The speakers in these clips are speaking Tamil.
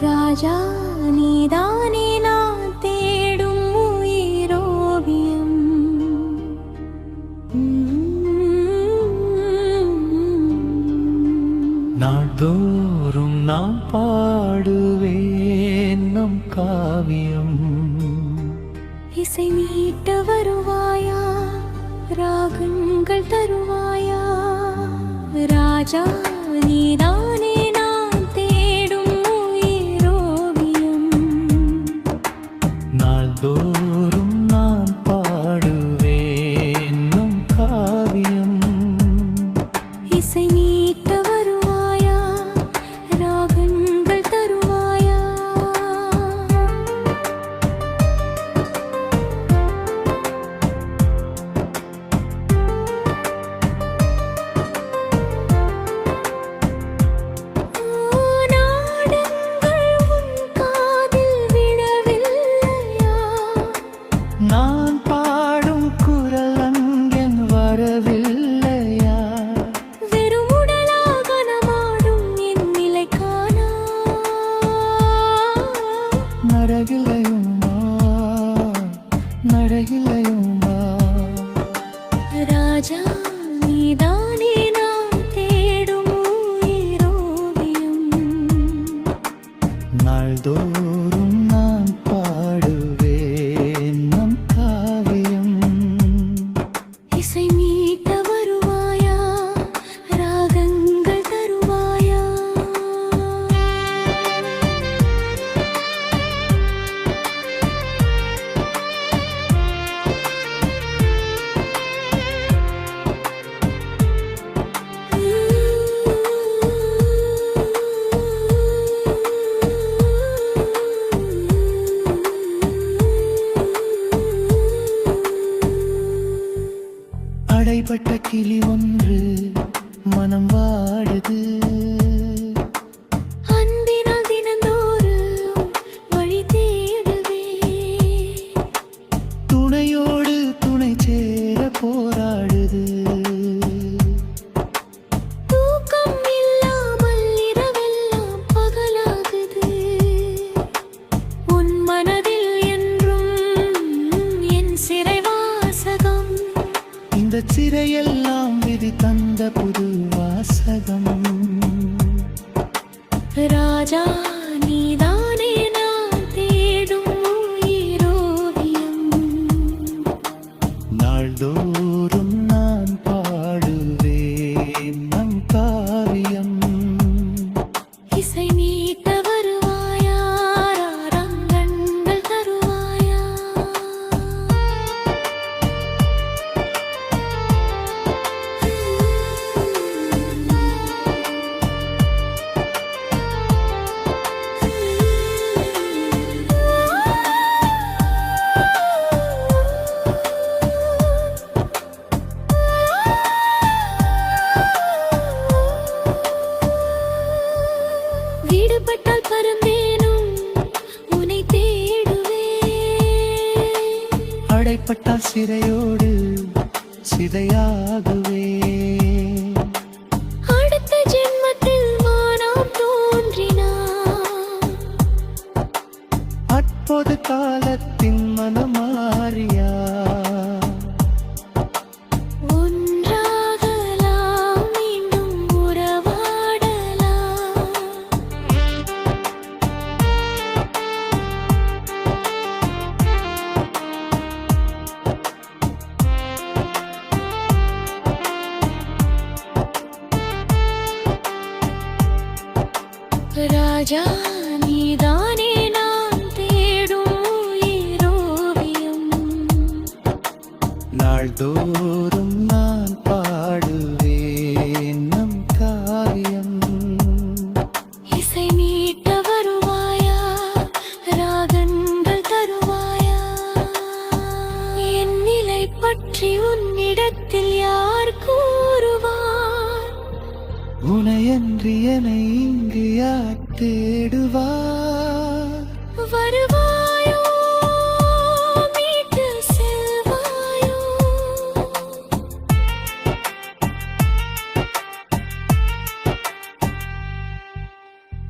ராஜா நீதானே நான் தேடும் உயிரோவியம். நாள்தோறும் நான் பாடுவேன் நம் காவியம். இசை மீட்ட வருவாயா, ராகங்கள் தருவாயா. ராஜா நீதானே நான் தேடும் உயிரோவியம். நாள்தோறும் நான் பாடுவேன் நம் காவியம். இசை மீட்ட வருவாயா, ராகங்கள் தருவாயா. நான் பாடும் குரல் அங்கென் வரவில்லையா? வெறும் உடலாக நமாடும் என் நிலை காணா. நரகிலையுமா நரகிலையுமா ராஜா நீதானே நான் தேடும் உயிரோவியம். நாள்தோறும் நான் பாடுவேன் நம் காவியம். இசை மீட்ட வருவாயா, ராகங்கள் தருவாயா. அடைபட்ட கிளி ஒன்று மனம் வாடுது. அன்பினால் தினந்தோறும் வழி தேடுவே. துணையோடு துணை சேர போராடுது. தூக்கம் இல்லாமல் இரவெல்லாம் பகலாகுது. உன் மனதில் என்றும் என் சிறைவாசகம். இந்த சிறையெல்லாம் விதி தந்த புது வாசகம். ராஜா நீதானே நான் தேடும் உயிரோவியம். நாள்தோறும் நான் பாடுவேன் நம் காவியம். இசை மீட்ட வருவாயா, ராகங்கள் தருவாயா. வீடுபட்டால் பறந்தேனும் உன்னை தேடுவே. அடைப்பட்டால் சிறையோடு சிதையாகவே. அடுத்த ஜென்மத்தில் வானம் தோன்றினான். அப்போது காலத்தின் மனமாறியா? ஒன்றாகலாம், மீண்டும் உறவாடலாம். ராஜா நீதானே நான் தேடும் உயிரோவியம். நாள்தோறும் நான் பாடுவேன் நம் காவியம். இசை மீட்ட வருவாயா, ராகங்கள் தருவாயா. என் நிலை பற்றி உன்னிடத்தில் யார் கூறுவார்? உனையன்றி என்னை இங்கு யார் தேடுவார்? வருவாயோ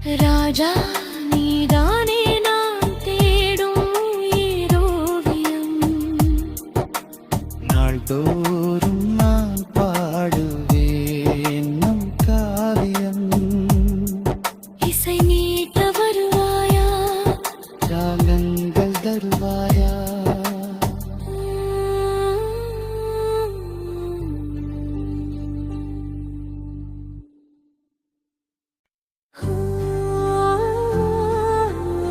ராஜா